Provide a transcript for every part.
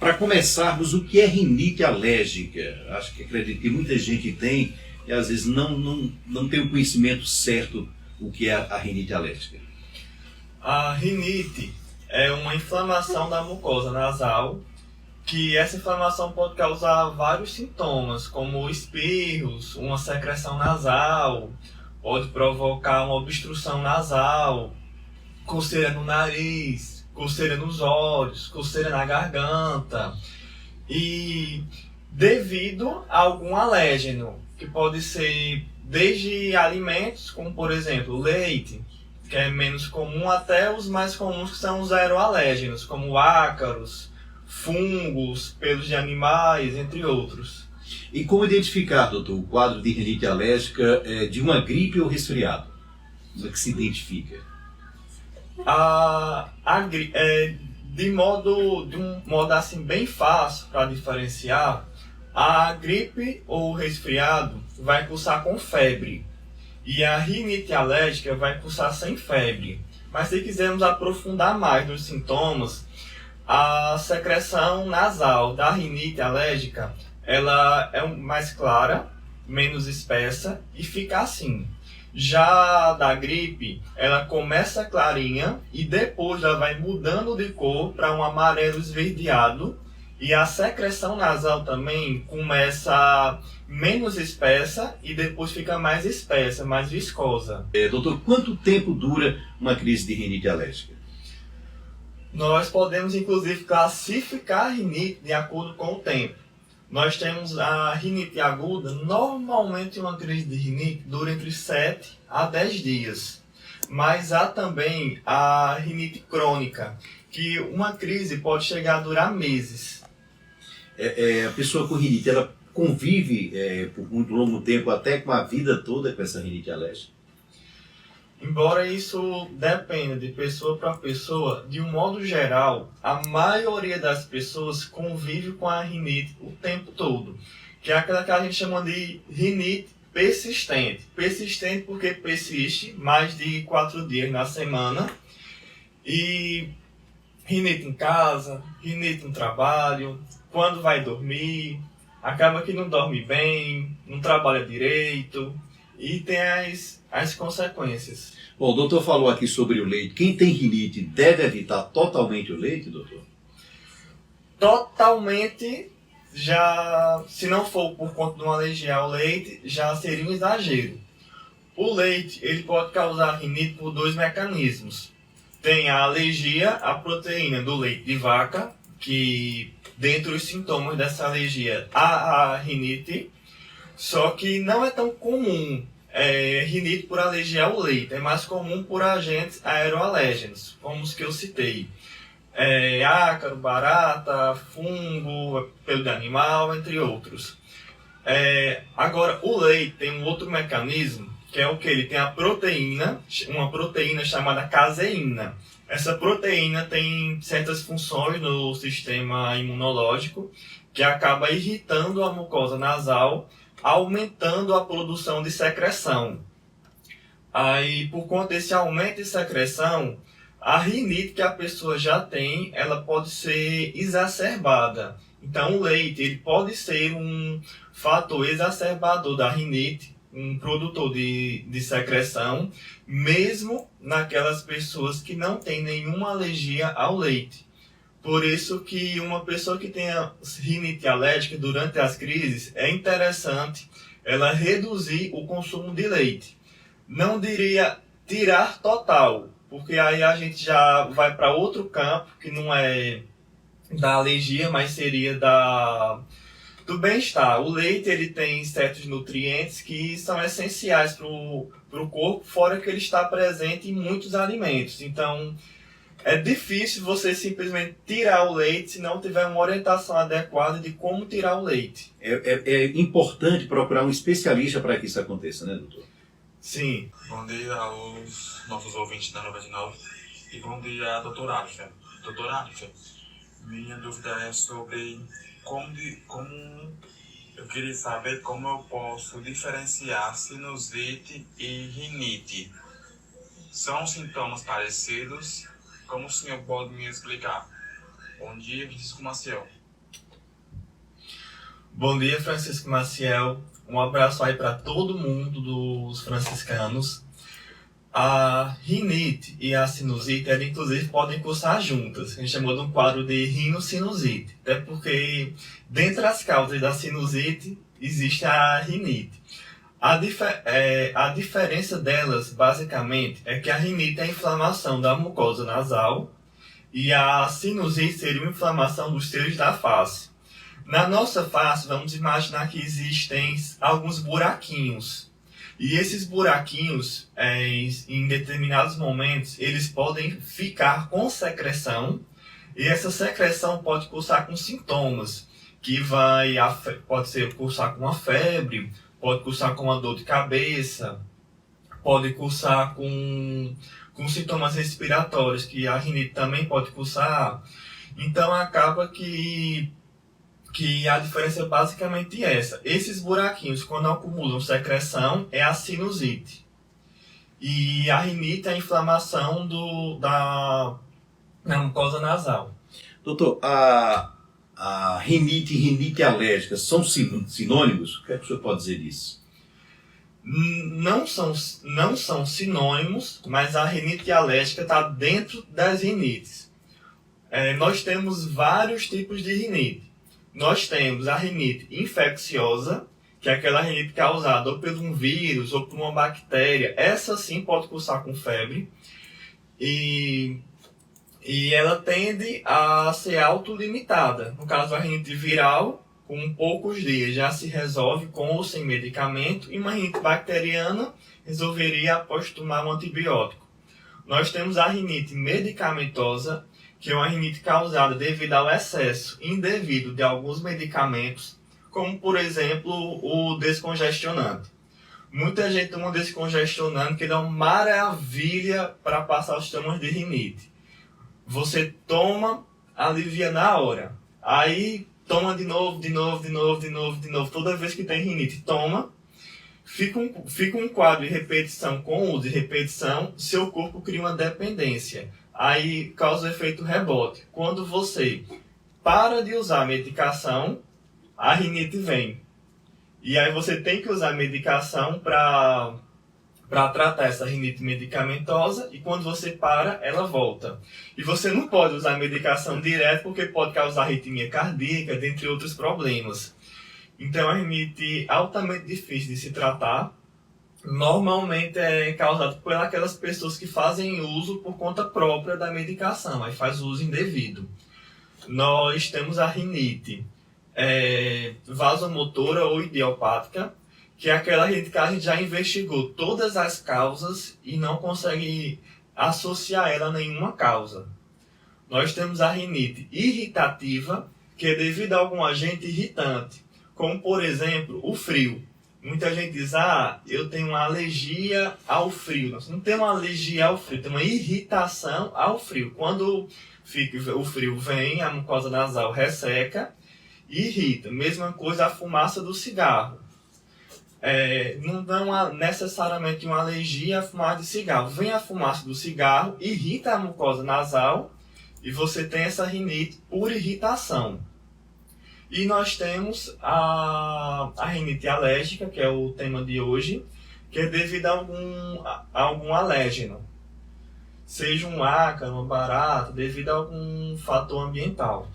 Para começarmos, o que é rinite alérgica? Acredito que muita gente tem e às vezes não tem o conhecimento certo o que é a rinite alérgica. A rinite é uma inflamação da mucosa nasal, que essa inflamação pode causar vários sintomas, como espirros, uma secreção nasal, pode provocar uma obstrução nasal, coceira no nariz, coceira nos olhos, coceira na garganta, e devido a algum alérgeno, que pode ser desde alimentos, como por exemplo leite, que é menos comum, até os mais comuns que são os aeroalérgenos, como ácaros, fungos, pelos de animais, entre outros. E como identificar, doutor, o quadro de rinite alérgica de uma gripe ou resfriado? Como é que se identifica? De um modo assim bem fácil para diferenciar, a gripe ou resfriado vai cursar com febre e a rinite alérgica vai cursar sem febre. Mas se quisermos aprofundar mais nos sintomas, a secreção nasal da rinite alérgica ela é mais clara, menos espessa e fica assim. Já da gripe, ela começa clarinha e depois ela vai mudando de cor para um amarelo esverdeado. E a secreção nasal também começa menos espessa e depois fica mais espessa, mais viscosa. Doutor, quanto tempo dura uma crise de rinite alérgica? Nós podemos inclusive classificar a rinite de acordo com o tempo. Nós temos a rinite aguda, normalmente uma crise de rinite dura entre 7 a 10 dias. Mas há também a rinite crônica, que uma crise pode chegar a durar meses. A pessoa com rinite, ela convive por muito longo tempo, até com a vida toda com essa rinite alérgica? Embora isso dependa de pessoa para pessoa, de um modo geral, a maioria das pessoas convive com a rinite o tempo todo, que é aquela que a gente chama de rinite persistente. Persistente porque persiste mais de 4 dias na semana, e rinite em casa, rinite no trabalho, quando vai dormir, acaba que não dorme bem, não trabalha direito, e tem as consequências. Bom, o doutor falou aqui sobre o leite. Quem tem rinite deve evitar totalmente o leite, doutor? Totalmente, já, se não for por conta de uma alergia ao leite, já seria um exagero. O leite ele pode causar rinite por 2 mecanismos. Tem a alergia à proteína do leite de vaca, que dentre os sintomas dessa alergia há a rinite, só que não é tão comum rinite por alergia ao leite, é mais comum por agentes aeroalérgenos, como os que eu citei. Ácaro, barata, fungo, pelo de animal, entre outros. Agora, o leite tem um outro mecanismo, que é o que? Ele tem a proteína, uma proteína chamada caseína. Essa proteína tem certas funções no sistema imunológico que acaba irritando a mucosa nasal, aumentando a produção de secreção. Aí, por conta desse aumento de secreção, a rinite que a pessoa já tem, ela pode ser exacerbada. Então, o leite ele pode ser um fator exacerbador da rinite, um produtor de secreção, mesmo naquelas pessoas que não têm nenhuma alergia ao leite. Por isso que uma pessoa que tenha rinite alérgica durante as crises, é interessante ela reduzir o consumo de leite. Não diria tirar total, porque aí a gente já vai para outro campo, que não é da alergia, mas seria do bem-estar. O leite ele tem certos nutrientes que são essenciais para o corpo, fora que ele está presente em muitos alimentos. Então, é difícil você simplesmente tirar o leite se não tiver uma orientação adequada de como tirar o leite. É importante procurar um especialista para que isso aconteça, né, doutor? Sim. Bom dia aos nossos ouvintes da 99 e bom dia, doutora Alicia. Doutora Alicia, minha dúvida é sobre como eu queria saber como eu posso diferenciar sinusite e rinite. São sintomas parecidos? Como o senhor pode me explicar? Bom dia, Francisco Maciel. Bom dia, Francisco Maciel. Um abraço aí para todo mundo dos franciscanos. A rinite e a sinusite, elas inclusive podem cursar juntas. A gente chamou de um quadro de rinocinusite. Até porque, dentre as causas da sinusite, existe a rinite. A diferença delas, basicamente, é que a rinite é a inflamação da mucosa nasal e a sinusite seria uma inflamação dos seios da face. Na nossa face, vamos imaginar que existem alguns buraquinhos. E esses buraquinhos, em determinados momentos, eles podem ficar com secreção. E essa secreção pode cursar com sintomas, pode ser cursar com uma febre, pode cursar com uma dor de cabeça, pode cursar com sintomas respiratórios, que a rinite também pode cursar. Então acaba que a diferença é basicamente essa. Esses buraquinhos, quando acumulam secreção, é a sinusite. E a rinite é a inflamação da mucosa nasal. Doutor, a rinite e rinite alérgica são sinônimos? O que é que o senhor pode dizer disso? Não são sinônimos, mas a rinite alérgica está dentro das rinites. Nós temos vários tipos de rinite. Nós temos a rinite infecciosa, que é aquela rinite causada ou por um vírus ou por uma bactéria. Essa sim pode cursar com febre. E ela tende a ser autolimitada. No caso, a rinite viral, com poucos dias já se resolve com ou sem medicamento. E uma rinite bacteriana resolveria após tomar um antibiótico. Nós temos a rinite medicamentosa, que é uma rinite causada devido ao excesso indevido de alguns medicamentos, como, por exemplo, o descongestionante. Muita gente toma descongestionante, que dá uma maravilha para passar os sintomas de rinite. Você toma, alivia na hora. Aí, toma de novo. Toda vez que tem rinite, toma. Fica um quadro de repetição com uso de repetição, seu corpo cria uma dependência. Aí causa efeito rebote. Quando você para de usar a medicação, a rinite vem. E aí você tem que usar a medicação para tratar essa rinite medicamentosa, e quando você para, ela volta. E você não pode usar a medicação direto porque pode causar arritmia cardíaca, dentre outros problemas. Então a rinite é altamente difícil de se tratar. Normalmente é causado por aquelas pessoas que fazem uso por conta própria da medicação, aí faz uso indevido. Nós temos a rinite vasomotora ou idiopática, que é aquela rinite que a gente já investigou todas as causas e não consegue associar ela a nenhuma causa. Nós temos a rinite irritativa, que é devido a algum agente irritante, como por exemplo o frio. Muita gente diz, eu tenho uma alergia ao frio. Você não tem uma alergia ao frio, tem uma irritação ao frio. Quando o frio vem, a mucosa nasal resseca e irrita. Mesma coisa a fumaça do cigarro. Não é necessariamente uma alergia a fumar de cigarro. Vem a fumaça do cigarro, irrita a mucosa nasal e você tem essa rinite por irritação. E nós temos a rinite alérgica, que é o tema de hoje, que é devido a algum alérgeno. Seja um ácaro, uma barata, devido a algum fator ambiental.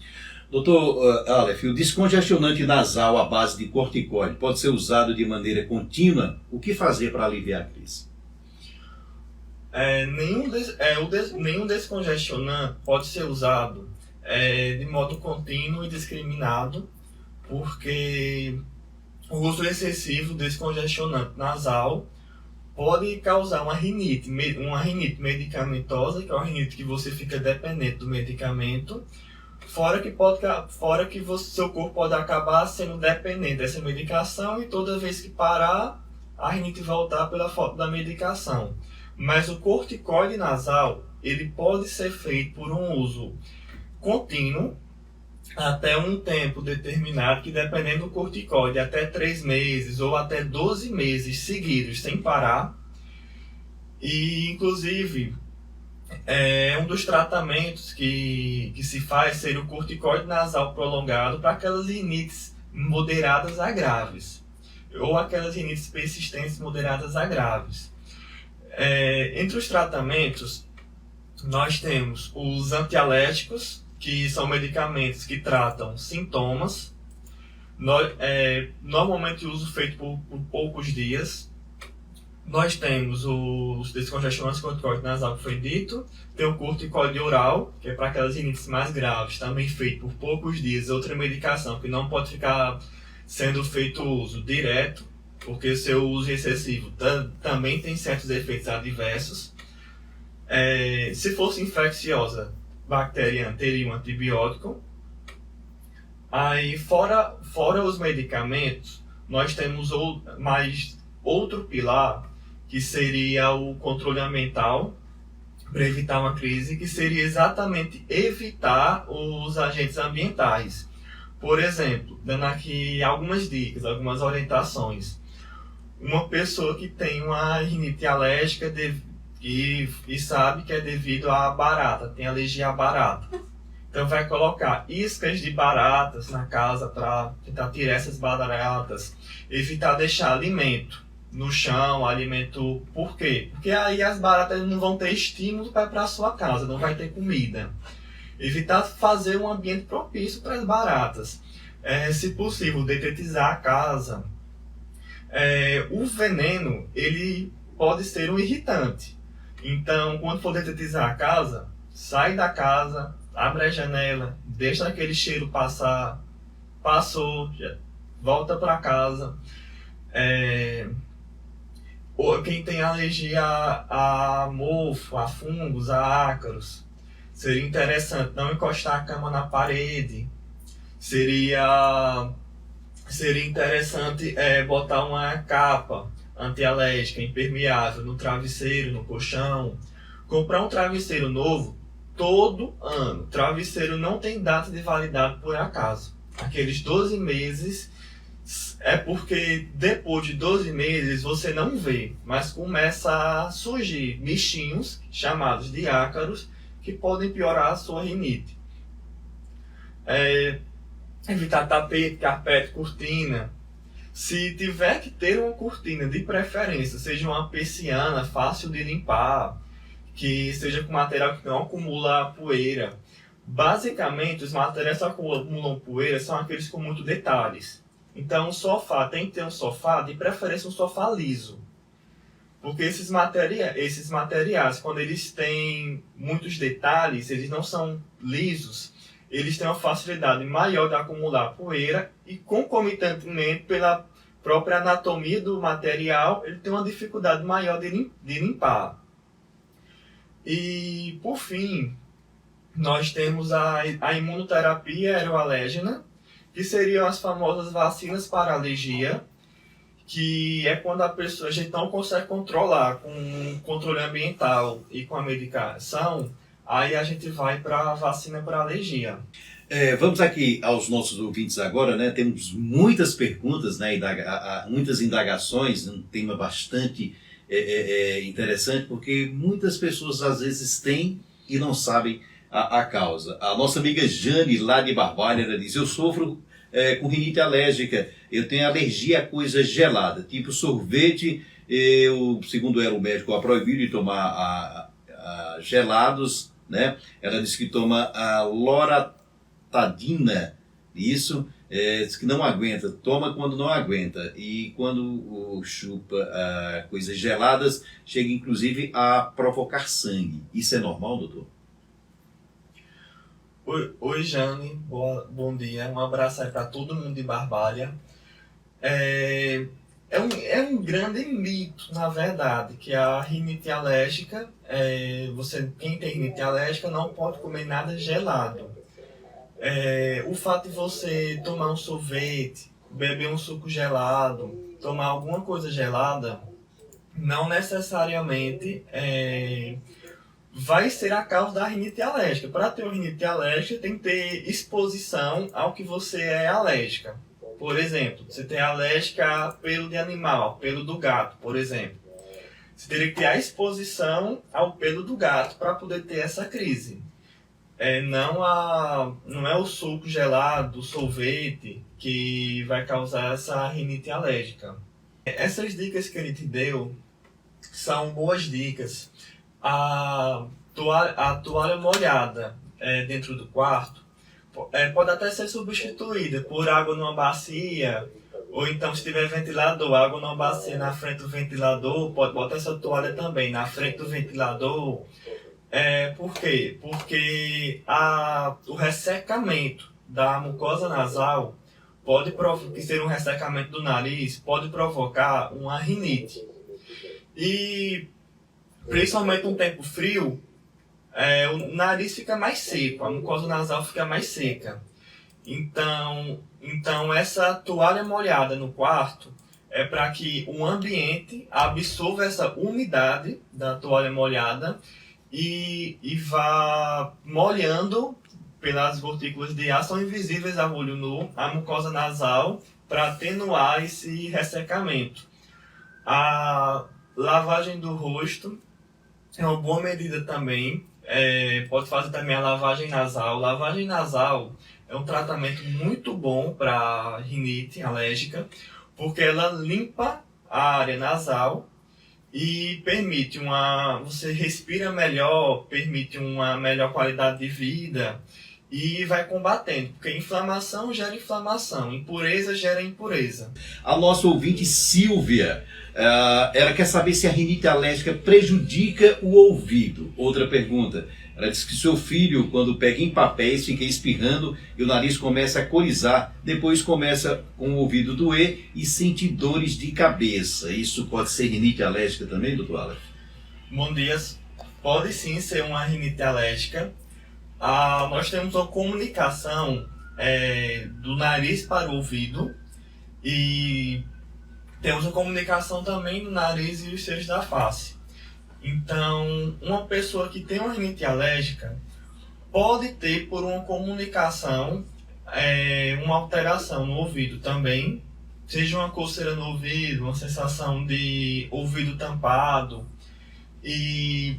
Doutor Aleph, o descongestionante nasal à base de corticoide pode ser usado de maneira contínua? O que fazer para aliviar a crise? Nenhum descongestionante pode ser usado de modo contínuo e discriminado, porque o uso excessivo do descongestionante nasal pode causar uma rinite medicamentosa, que é uma rinite que você fica dependente do medicamento, fora que seu corpo pode acabar sendo dependente dessa medicação e toda vez que parar, a rinite voltar pela falta da medicação. Mas o corticoide nasal, ele pode ser feito por um uso contínuo até um tempo determinado, que dependendo do corticoide, até 3 meses ou até 12 meses seguidos sem parar. E inclusive um dos tratamentos que se faz seria o corticoide nasal prolongado para aquelas rinites moderadas a graves, ou aquelas rinites persistentes moderadas a graves. Entre os tratamentos, nós temos os antialérgicos, que são medicamentos que tratam sintomas, normalmente uso feito por poucos dias. Nós temos os descongestionantes corticoide nasal, que foi dito. Tem o corticoide oral, que é para aquelas rinites mais graves, também feito por poucos dias. Outra medicação que não pode ficar sendo feito uso direto, porque o seu uso excessivo também tem certos efeitos adversos. Se fosse infecciosa bacteriana, teria um antibiótico. Aí, fora os medicamentos, nós temos mais outro pilar, que seria o controle ambiental, para evitar uma crise, que seria exatamente evitar os agentes ambientais. Por exemplo, dando aqui algumas dicas, algumas orientações. Uma pessoa que tem uma rinite alérgica e sabe que é devido à barata, tem alergia à barata. Então vai colocar iscas de baratas na casa para tentar tirar essas baratas, evitar deixar alimento no chão, alimento... Por quê? Porque aí as baratas não vão ter estímulo para ir para a sua casa, não vai ter comida. Evitar fazer um ambiente propício para as baratas. Se possível, detetizar a casa. O veneno, ele pode ser um irritante. Então, quando for detetizar a casa, sai da casa, abre a janela, deixa aquele cheiro passar, passou, volta para casa. Quem tem alergia a mofo, a fungos, a ácaros, seria interessante não encostar a cama na parede. Seria interessante botar uma capa antialérgica, impermeável, no travesseiro, no colchão. Comprar um travesseiro novo todo ano. Travesseiro não tem data de validade por acaso. Aqueles 12 meses é porque depois de 12 meses você não vê, mas começa a surgir bichinhos chamados de ácaros que podem piorar a sua rinite. Evitar tapete, carpete, cortina. Se tiver que ter uma cortina, de preferência, seja uma persiana fácil de limpar, que seja com material que não acumula poeira. Basicamente, os materiais que acumulam poeira são aqueles com muitos detalhes. Então, o sofá tem que ter um sofá, de preferência um sofá liso. Porque esses materiais, quando eles têm muitos detalhes, eles não são lisos, eles têm uma facilidade maior de acumular poeira e, concomitantemente, pela própria anatomia do material, ele tem uma dificuldade maior de limpar. E, por fim, nós temos a imunoterapia aeroalérgena, que seriam as famosas vacinas para alergia, que é quando a gente não consegue controlar com o controle ambiental e com a medicação, aí a gente vai para a vacina para alergia. Vamos aqui aos nossos ouvintes agora, né? Temos muitas perguntas, né? Muitas indagações, um tema bastante interessante, porque muitas pessoas às vezes têm e não sabem a causa. A nossa amiga Jane, lá de Barbalha, ela diz: eu sofro com rinite alérgica, eu tenho alergia a coisa gelada, tipo sorvete, segundo ela o médico a proibiu de tomar gelados, né? Ela disse que toma a loratadina, isso, diz que não aguenta, toma quando não aguenta, e quando chupa coisas geladas, chega inclusive a provocar sangue. Isso é normal, doutor? Oi Jane, bom dia, um abraço aí para todo mundo de Barbalha. É um grande mito, na verdade, que a rinite alérgica, quem tem rinite alérgica não pode comer nada gelado. O fato de você tomar um sorvete, beber um suco gelado, tomar alguma coisa gelada, não necessariamente vai ser a causa da rinite alérgica. Para ter uma rinite alérgica, tem que ter exposição ao que você é alérgica. Por exemplo, você tem alérgica a pelo de animal, pelo do gato, por exemplo. Você teria que ter a exposição ao pelo do gato para poder ter essa crise. não é o suco gelado, o sorvete, que vai causar essa rinite alérgica. Essas dicas que ele te deu são boas dicas. A toalha molhada dentro do quarto pode até ser substituída por água numa bacia, ou então se tiver ventilador, água numa bacia na frente do ventilador, pode botar essa toalha também na frente do ventilador. Por quê? Porque o ressecamento da mucosa nasal que ser um ressecamento do nariz, pode provocar uma rinite. E principalmente no tempo frio, o nariz fica mais seco, a mucosa nasal fica mais seca. Então essa toalha molhada no quarto é para que o ambiente absorva essa umidade da toalha molhada e vá molhando pelas gotículas de ar, são invisíveis a olho nu, a mucosa nasal, para atenuar esse ressecamento. A lavagem do rosto é uma boa medida também. Pode fazer também a lavagem nasal. Lavagem nasal é um tratamento muito bom para rinite alérgica, porque ela limpa a área nasal e permite você respira melhor, permite uma melhor qualidade de vida e vai combatendo, porque inflamação gera inflamação, impureza gera impureza. A nossa ouvinte Silvia, ela quer saber se a rinite alérgica prejudica o ouvido. Outra pergunta, ela diz que seu filho, quando pega em papéis, fica espirrando e o nariz começa a corizar, depois começa com o ouvido doer e sente dores de cabeça. Isso pode ser rinite alérgica também, doutor Aleph? Bom dia, pode sim ser uma rinite alérgica. Nós temos uma comunicação do nariz para o ouvido e temos uma comunicação também do nariz e os seios da face. Então, uma pessoa que tem uma rinite alérgica pode ter, por uma comunicação, uma alteração no ouvido também, seja uma coceira no ouvido, uma sensação de ouvido tampado, e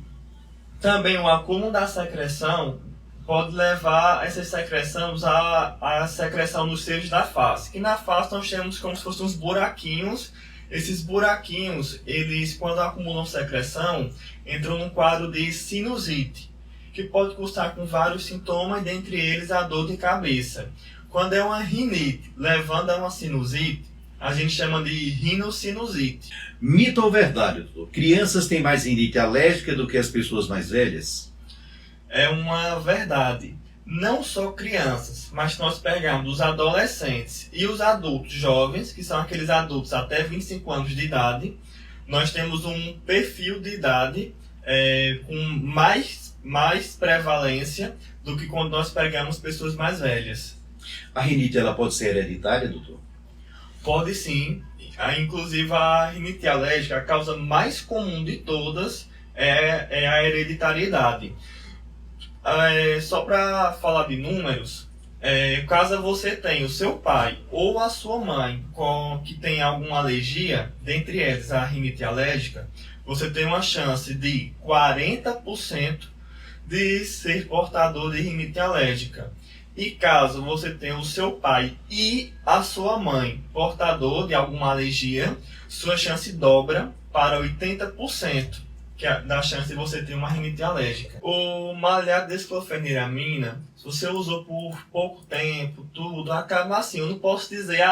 também o acúmulo da secreção pode levar essas secreções à secreção nos seios da face. Que na face nós temos como se fossem uns buraquinhos. Esses buraquinhos, eles, quando acumulam secreção, entram num quadro de sinusite, que pode cursar com vários sintomas, dentre eles a dor de cabeça. Quando é uma rinite levando a uma sinusite, a gente chama de rinocinusite. Mito ou verdade, doutor? Crianças têm mais rinite alérgica do que as pessoas mais velhas? É uma verdade. Não só crianças, mas nós pegamos os adolescentes e os adultos jovens, que são aqueles adultos até 25 anos de idade, nós temos um perfil de idade com mais prevalência do que quando nós pegamos pessoas mais velhas. A rinite ela pode ser hereditária, doutor? Pode sim. Inclusive a rinite alérgica, a causa mais comum de todas é a hereditariedade. Só para falar de números, caso você tenha o seu pai ou a sua mãe que tem alguma alergia, dentre eles a rinite alérgica, você tem uma chance de 40% de ser portador de rinite alérgica. E caso você tenha o seu pai e a sua mãe portador de alguma alergia, sua chance dobra para 80%. Da chance de você ter uma rinite alérgica. O maleato desclofeniramina, se você usou por pouco tempo, tudo, acaba assim. Eu não posso dizer,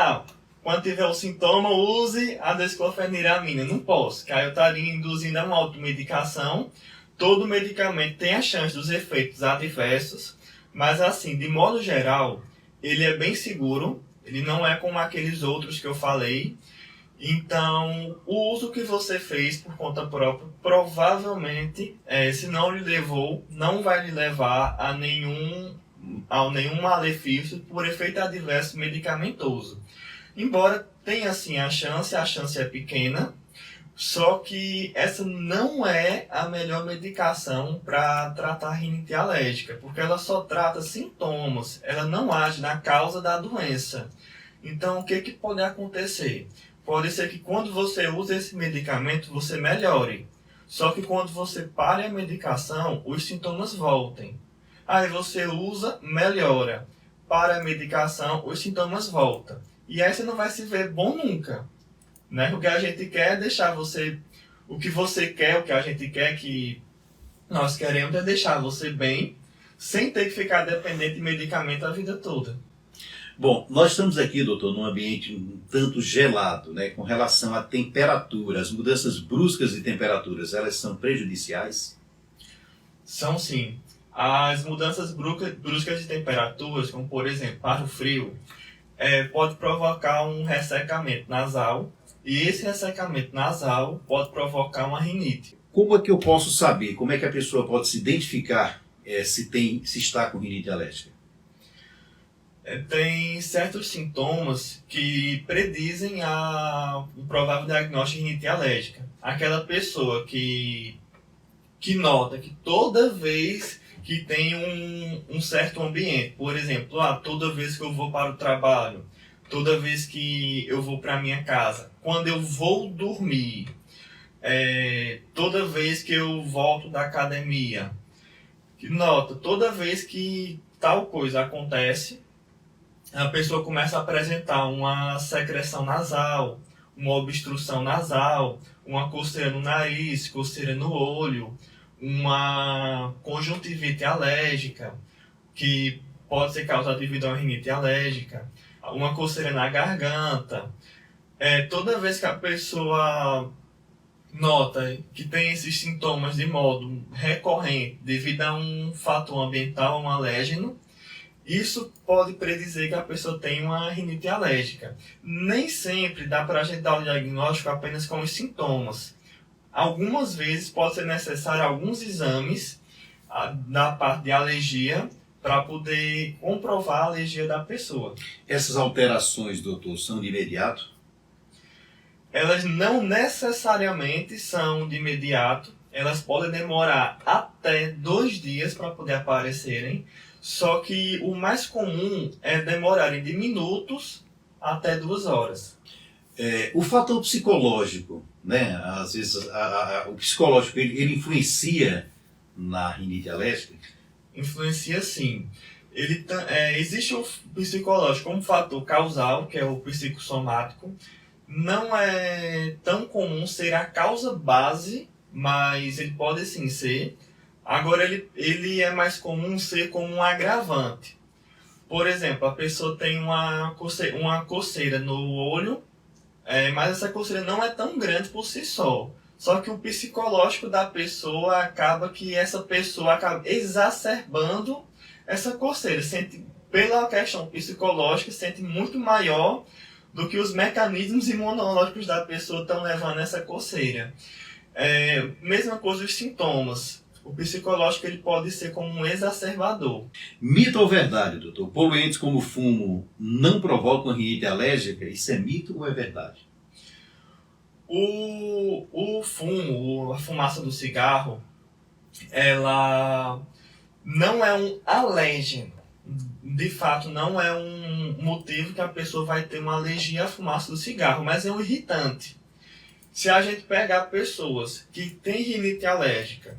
quando tiver o sintoma, use a desclofeniramina. Não posso, que aí eu estaria induzindo a uma automedicação. Todo medicamento tem a chance dos efeitos adversos, mas assim, de modo geral, ele é bem seguro, ele não é como aqueles outros que eu falei. Então, o uso que você fez por conta própria, provavelmente, se não lhe levou, não vai lhe levar a nenhum malefício por efeito adverso medicamentoso. Embora tenha sim a chance é pequena, só que essa não é a melhor medicação para tratar rinite alérgica, porque ela só trata sintomas, ela não age na causa da doença. Então, o que pode acontecer? Pode ser que quando você usa esse medicamento, você melhore. Só que quando você pare a medicação, os sintomas voltem. Aí você usa, melhora. Para a medicação, os sintomas voltam. E aí você não vai se ver bom nunca. Né? O que a gente quer é deixar você... O que você quer, o que a gente quer, que nós queremos é deixar você bem, sem ter que ficar dependente de medicamento a vida toda. Bom, nós estamos aqui, doutor, num ambiente um tanto gelado, né? Com relação à temperatura, as mudanças bruscas de temperaturas, elas são prejudiciais? São sim. As mudanças bruscas de temperaturas, como por exemplo, para o frio, pode provocar um ressecamento nasal, e esse ressecamento nasal pode provocar uma rinite. Como é que eu posso saber, como é que a pessoa pode se identificar se está com rinite alérgica? Tem certos sintomas que predizem um provável diagnóstico de rinite alérgica. Aquela pessoa que nota que toda vez que tem um certo ambiente, por exemplo, toda vez que eu vou para o trabalho, toda vez que eu vou para a minha casa, quando eu vou dormir, toda vez que eu volto da academia, que nota, toda vez que tal coisa acontece, a pessoa começa a apresentar uma secreção nasal, uma obstrução nasal, uma coceira no nariz, coceira no olho, uma conjuntivite alérgica, que pode ser causada devido a uma rinite alérgica, uma coceira na garganta. Toda vez que a pessoa nota que tem esses sintomas de modo recorrente devido a um fator ambiental, um alérgeno, isso pode predizer que a pessoa tem uma rinite alérgica. Nem sempre dá para a gente dar o diagnóstico apenas com os sintomas. Algumas vezes pode ser necessário alguns exames da parte de alergia para poder comprovar a alergia da pessoa. Essas alterações, doutor, são de imediato? Elas não necessariamente são de imediato. Elas podem demorar até 2 dias para poder aparecerem. Só que o mais comum é demorarem de minutos até 2 horas. O fator psicológico, né? Às vezes o psicológico ele influencia na rinite alérgica? Influencia sim. Existe o psicológico como fator causal, que é o psicossomático. Não é tão comum ser a causa base, mas ele pode sim ser. Agora, ele é mais comum ser como um agravante. Por exemplo, a pessoa tem uma coceira no olho, mas essa coceira não é tão grande por si só. Só que o psicológico da pessoa acaba que essa pessoa acaba exacerbando essa coceira. Pela questão psicológica, sente muito maior do que os mecanismos imunológicos da pessoa estão levando essa coceira. Mesma coisa os sintomas. O psicológico ele pode ser como um exacerbador. Mito ou verdade, doutor? Poluentes como fumo não provocam rinite alérgica? Isso é mito ou é verdade? O fumo, a fumaça do cigarro, ela não é um alérgeno. De fato, não é um motivo que a pessoa vai ter uma alergia à fumaça do cigarro, mas é um irritante. Se a gente pegar pessoas que têm rinite alérgica,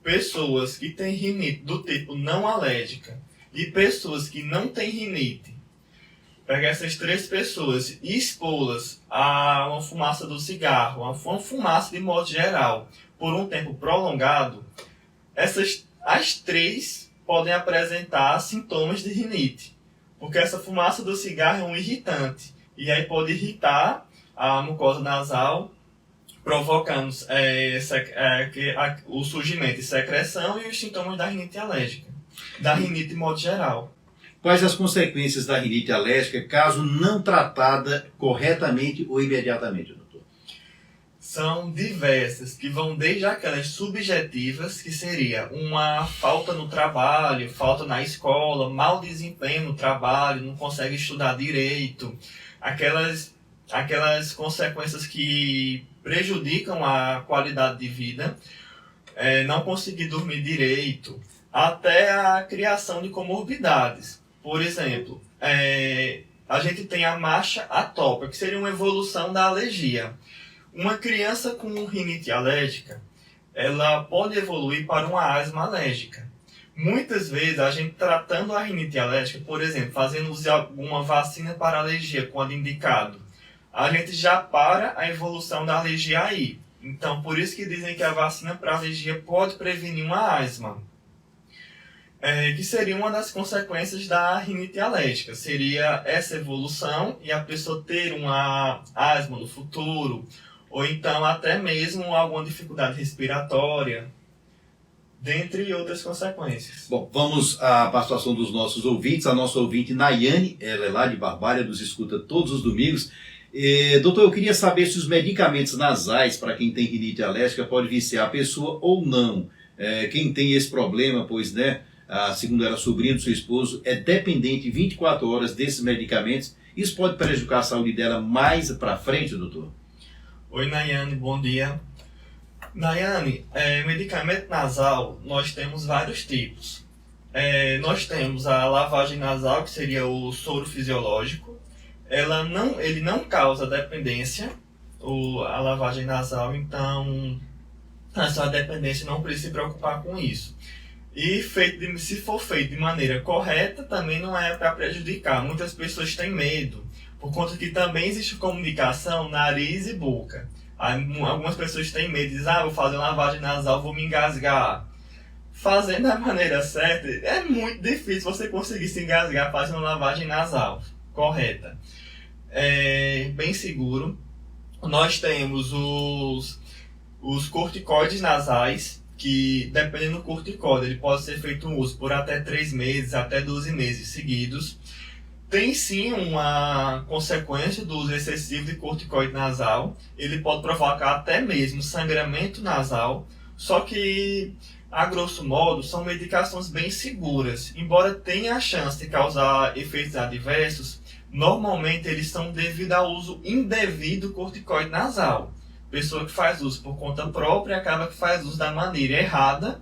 pessoas que têm rinite do tipo não alérgica e pessoas que não têm rinite, pegar essas 3 pessoas e expô-las a uma fumaça do cigarro, a uma fumaça de modo geral, por um tempo prolongado, as 3 podem apresentar sintomas de rinite, porque essa fumaça do cigarro é um irritante, e aí pode irritar a mucosa nasal, provocando o surgimento de secreção e os sintomas da rinite alérgica, da rinite de modo geral. Quais as consequências da rinite alérgica caso não tratada corretamente ou imediatamente, doutor? São diversas, que vão desde aquelas subjetivas, que seria uma falta no trabalho, falta na escola, mau desempenho no trabalho, não consegue estudar direito, aquelas consequências que prejudicam a qualidade de vida, não conseguir dormir direito, até a criação de comorbidades. Por exemplo, a gente tem a marcha atópica, que seria uma evolução da alergia. Uma criança com rinite alérgica, ela pode evoluir para uma asma alérgica. Muitas vezes, a gente tratando a rinite alérgica, por exemplo, fazendo uso de alguma vacina para alergia, quando indicado, a gente já para a evolução da alergia aí. Então, por isso que dizem que a vacina para alergia pode prevenir uma asma. Que seria uma das consequências da rinite alérgica. Seria essa evolução e a pessoa ter uma asma no futuro, ou então até mesmo alguma dificuldade respiratória, dentre outras consequências. Bom, vamos à participação dos nossos ouvintes. A nossa ouvinte Nayane, ela é lá de Barbalha, nos escuta todos os domingos. Doutor, eu queria saber se os medicamentos nasais para quem tem rinite alérgica pode viciar a pessoa ou não. Quem tem esse problema, pois, né, segundo ela, sobrinha do seu esposo, é dependente 24 horas desses medicamentos. Isso pode prejudicar a saúde dela mais para frente, doutor? Oi, Nayane, bom dia. Nayane, medicamento nasal, nós temos vários tipos. Nós temos a lavagem nasal, que seria o soro fisiológico. Ele não causa dependência, a lavagem nasal, então a sua dependência não precisa se preocupar com isso. E se for feito de maneira correta, também não é para prejudicar. Muitas pessoas têm medo, por conta que também existe comunicação nariz e boca. Algumas pessoas têm medo, dizem, vou fazer uma lavagem nasal, vou me engasgar. Fazendo da maneira certa, é muito difícil você conseguir se engasgar fazendo uma lavagem nasal correta. É bem seguro. Nós temos os corticoides nasais, que dependendo do corticoide, ele pode ser feito um uso por até 3 meses, até 12 meses seguidos. Tem sim uma consequência do uso excessivo de corticoide nasal. Ele pode provocar até mesmo sangramento nasal, só que, a grosso modo, são medicações bem seguras. Embora tenha a chance de causar efeitos adversos, normalmente eles são devido ao uso indevido do corticoide nasal. Pessoa que faz uso por conta própria acaba que faz uso da maneira errada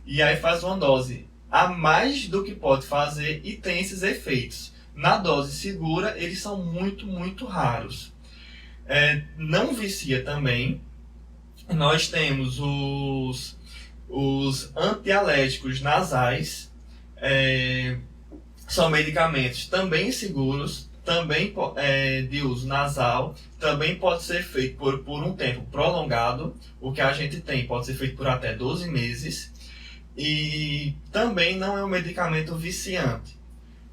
e aí faz uma dose a mais do que pode fazer e tem esses efeitos. Na dose segura, eles são muito, muito raros. Não vicia também. Nós temos os antialérgicos nasais. São medicamentos também seguros, também de uso nasal, também pode ser feito por um tempo prolongado. O que a gente tem pode ser feito por até 12 meses. E também não é um medicamento viciante.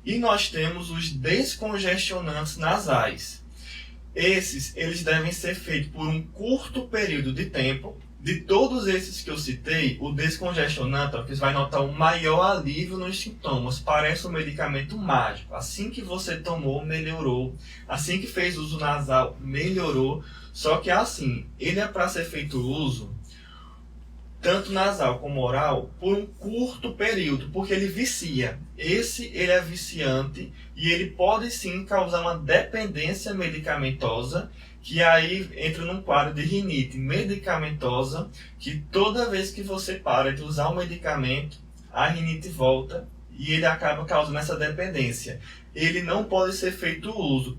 E nós temos os descongestionantes nasais. Eles devem ser feitos por um curto período de tempo. De todos esses que eu citei, o descongestionante é o que vai notar um maior alívio nos sintomas. Parece um medicamento mágico. Assim que você tomou, melhorou. Assim que fez uso nasal, melhorou. Só que assim, ele é para ser feito uso, tanto nasal como oral, por um curto período, porque ele vicia. Ele é viciante e ele pode sim causar uma dependência medicamentosa, que aí entra num quadro de rinite medicamentosa, que toda vez que você para de usar o medicamento, a rinite volta e ele acaba causando essa dependência. Ele não pode ser feito uso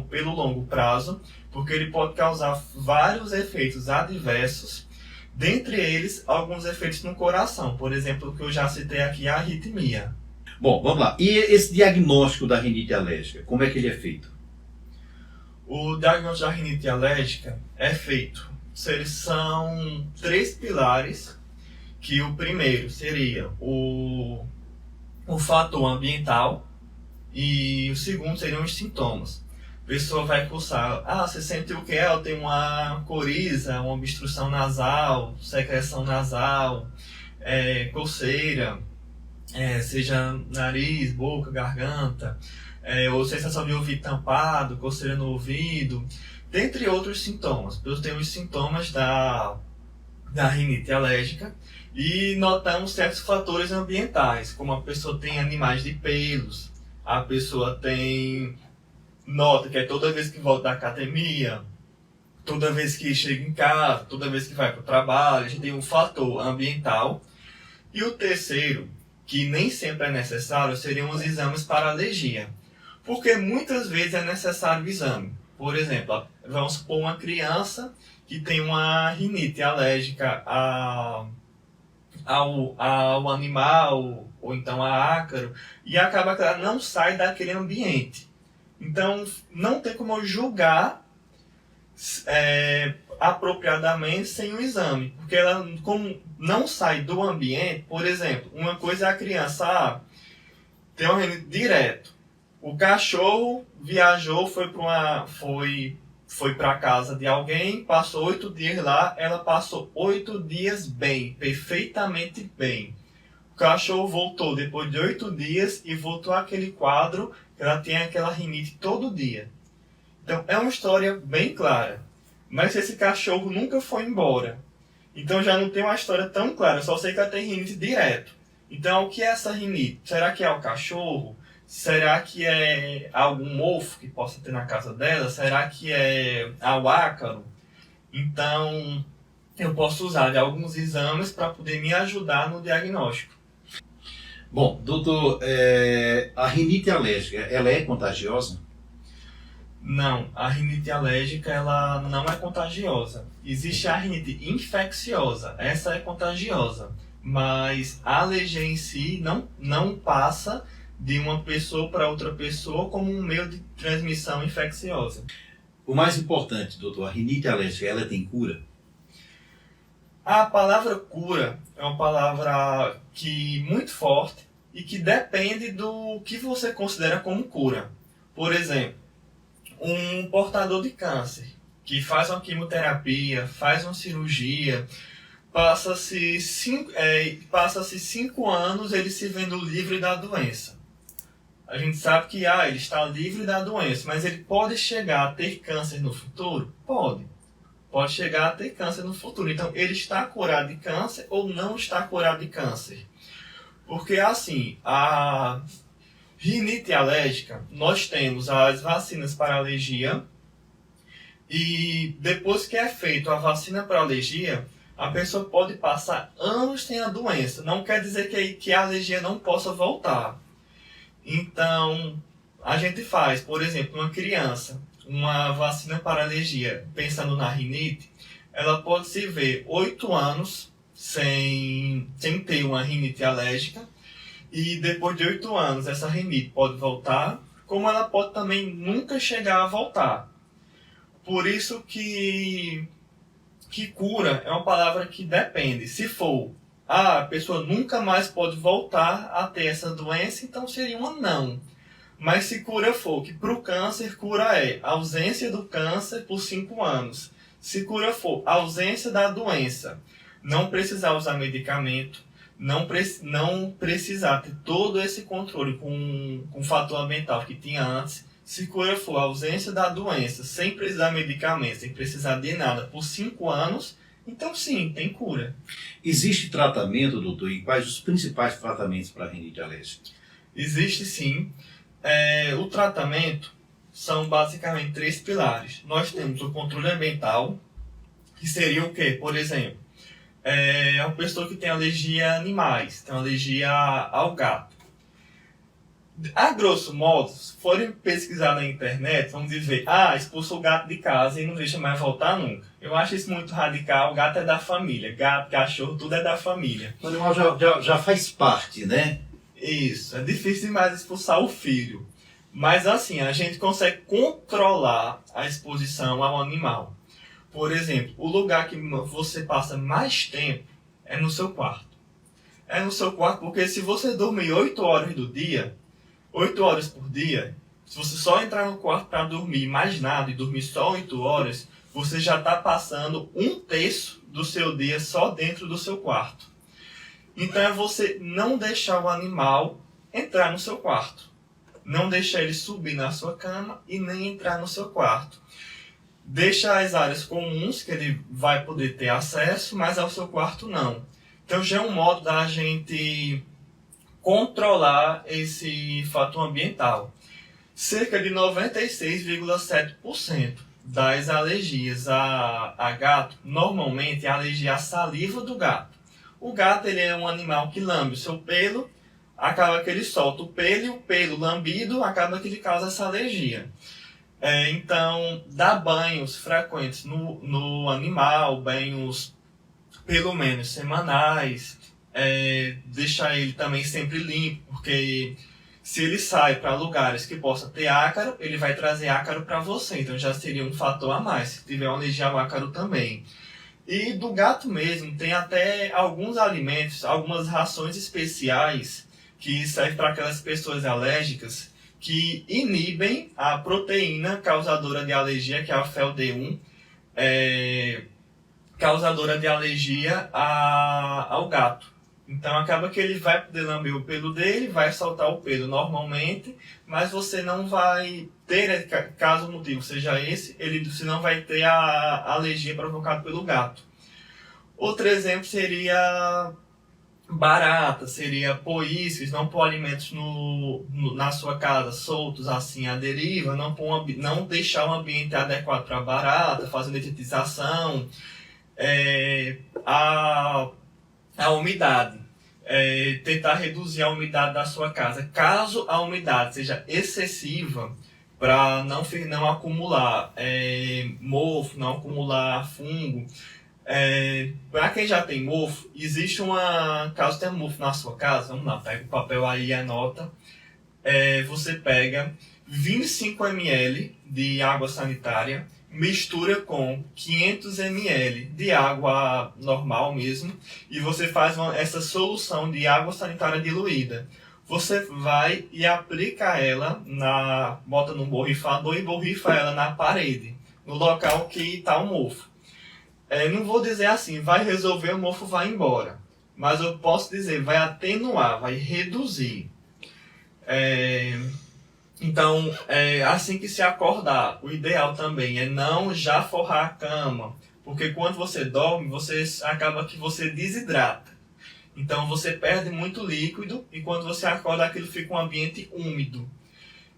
pelo longo prazo, porque ele pode causar vários efeitos adversos, dentre eles alguns efeitos no coração, por exemplo, o que eu já citei aqui, a arritmia. Bom, vamos lá. E esse diagnóstico da rinite alérgica, como é que ele é feito? O diagnóstico da rinite alérgica é feito. São 3 pilares, que o primeiro seria o fator ambiental e o segundo seriam os sintomas. A pessoa vai cursar, você sente o que é? Eu tenho uma coriza, uma obstrução nasal, secreção nasal, coceira, seja nariz, boca, garganta, ou sensação de ouvido tampado, coceira no ouvido, dentre outros sintomas. Eu tenho os sintomas da rinite alérgica e notamos certos fatores ambientais, como a pessoa tem animais de pelos, a pessoa nota que toda vez que volta da academia, toda vez que chega em casa, toda vez que vai para o trabalho, a gente tem um fator ambiental. E o terceiro, que nem sempre é necessário, seriam os exames para alergia. Porque muitas vezes é necessário o exame. Por exemplo, vamos supor uma criança que tem uma rinite alérgica ao animal ou então a ácaro, e acaba que ela não sai daquele ambiente. Então, não tem como eu julgar apropriadamente sem o exame, porque ela como não sai do ambiente. Por exemplo, uma coisa é a criança tem uma rinite direto. O cachorro viajou, foi para casa de alguém, passou 8 dias lá, ela passou 8 dias bem, perfeitamente bem. O cachorro voltou depois de 8 dias e voltou àquele quadro que ela tem aquela rinite todo dia. Então é uma história bem clara. Mas esse cachorro nunca foi embora. Então já não tem uma história tão clara, eu só sei que ela tem rinite direto. Então o que é essa rinite? Será que é o cachorro? Será que é algum mofo que possa ter na casa dela? Será que é o ácaro? Então eu posso usar de alguns exames para poder me ajudar no diagnóstico. Bom, doutor, a rinite alérgica, ela é contagiosa? Não, a rinite alérgica ela não é contagiosa. Existe a rinite infecciosa, essa é contagiosa. Mas a alergia em si não passa de uma pessoa para outra pessoa como um meio de transmissão infecciosa. O mais importante, doutor, a rinite alérgica, ela tem cura? A palavra cura é uma palavra muito forte e que depende do que você considera como cura. Por exemplo, um portador de câncer que faz uma quimioterapia, faz uma cirurgia, passa-se 5 anos ele se vendo livre da doença. A gente sabe que ele está livre da doença, mas ele pode chegar a ter câncer no futuro? Pode. Pode chegar a ter câncer no futuro. Então, ele está curado de câncer ou não está curado de câncer? Porque, assim, a rinite alérgica, nós temos as vacinas para alergia e depois que é feita a vacina para alergia, a pessoa pode passar anos sem a doença. Não quer dizer que a alergia não possa voltar. Então, a gente faz, por exemplo, uma criança, uma vacina para alergia, pensando na rinite, ela pode se ver 8 anos sem ter uma rinite alérgica, e depois de 8 anos essa rinite pode voltar, como ela pode também nunca chegar a voltar. Por isso que cura é uma palavra que depende. Se for, a pessoa nunca mais pode voltar a ter essa doença, então seria uma não. Mas se cura for, que para o câncer, cura é ausência do câncer por 5 anos. Se cura for ausência da doença, não precisar usar medicamento, não precisar ter todo esse controle com o fator ambiental que tinha antes. Se cura for ausência da doença, sem precisar de medicamento, sem precisar de nada, por 5 anos, então sim, tem cura. Existe tratamento, doutor, e quais os principais tratamentos para a rinite alérgica? Existe sim. O tratamento são basicamente 3 pilares. Nós temos o controle ambiental, que seria o quê? Por exemplo, uma pessoa que tem alergia a animais, tem alergia ao gato. A grosso modo, se forem pesquisar na internet, vão dizer, expulsa o gato de casa e não deixa mais voltar nunca. Eu acho isso muito radical, o gato é da família, gato, cachorro, tudo é da família. O animal já faz parte, né? Isso, é difícil demais expulsar o filho. Mas assim, a gente consegue controlar a exposição ao animal. Por exemplo, o lugar que você passa mais tempo é no seu quarto. É no seu quarto porque se você dormir 8 horas do dia, 8 horas por dia, se você só entrar no quarto para dormir mais nada e dormir só 8 horas, você já está passando 1/3 do seu dia só dentro do seu quarto. Então é você não deixar o animal entrar no seu quarto. Não deixar ele subir na sua cama e nem entrar no seu quarto. Deixa as áreas comuns que ele vai poder ter acesso, mas ao seu quarto não. Então já é um modo da gente controlar esse fator ambiental. Cerca de 96,7% das alergias a gato, normalmente é alergia à saliva do gato. O gato ele é um animal que lambe o seu pelo, acaba que ele solta o pelo e o pelo lambido acaba que ele causa essa alergia. Então, dar banhos frequentes no animal, banhos pelo menos semanais, deixar ele também sempre limpo, porque se ele sai para lugares que possa ter ácaro, ele vai trazer ácaro para você, então já seria um fator a mais, se tiver uma alergia ao ácaro também. E do gato mesmo, tem até alguns alimentos, algumas rações especiais que servem para aquelas pessoas alérgicas que inibem a proteína causadora de alergia, que é a FeLD1, causadora de alergia ao gato. Então acaba que ele vai poder lamber o pelo dele, vai soltar o pelo normalmente, mas você não vai ter, caso o motivo seja esse, você não vai ter a alergia provocada pelo gato. Outro exemplo seria barata, seria pôr iscas, não pôr alimentos na sua casa soltos assim à deriva, não deixar um ambiente adequado para barata, fazer detetização, a umidade. Tentar reduzir a umidade da sua casa. Caso a umidade seja excessiva, para não acumular mofo, não acumular fungo. Para quem já tem mofo, existe caso tenha mofo na sua casa, vamos lá, pega o papel aí e anota. Você pega 25 ml de água sanitária, mistura com 500 ml de água normal mesmo, e você faz essa solução de água sanitária diluída. Você vai e aplica ela, bota no borrifador e borrifa ela na parede, no local que está o mofo. Não vou dizer assim, vai resolver, o mofo vai embora, mas eu posso dizer, vai atenuar, vai reduzir. Então, assim que se acordar, o ideal também é não já forrar a cama, porque quando você dorme, acaba que você desidrata. Então você perde muito líquido e quando você acorda aquilo fica um ambiente úmido.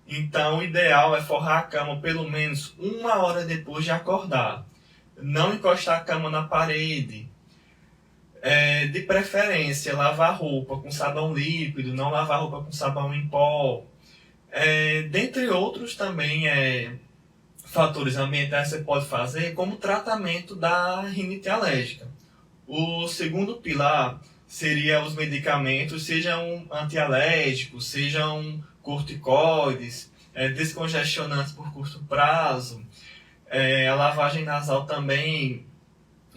Então o ideal é forrar a cama pelo menos 1 hora depois de acordar. Não encostar a cama na parede. De preferência, lavar roupa com sabão líquido, não lavar roupa com sabão em pó. Dentre outros também fatores ambientais que você pode fazer como tratamento da rinite alérgica. O segundo pilar seria os medicamentos, sejam antialérgicos, sejam corticoides, descongestionantes por curto prazo, a lavagem nasal também.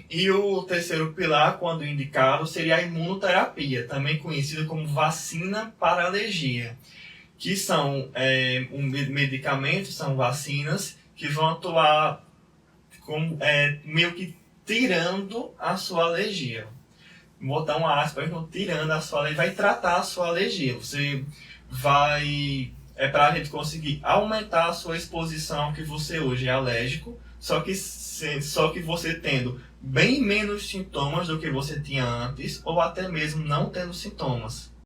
E o terceiro pilar, quando indicado, seria a imunoterapia, também conhecida como vacina para alergia, que são medicamentos, são vacinas que vão atuar meio que tirando a sua alergia. Vou botar uma aspas, tirando a sua alergia, vai tratar a sua alergia. Você vai... para a gente conseguir aumentar a sua exposição, que você hoje é alérgico, só que você tendo bem menos sintomas do que você tinha antes, ou até mesmo não tendo sintomas.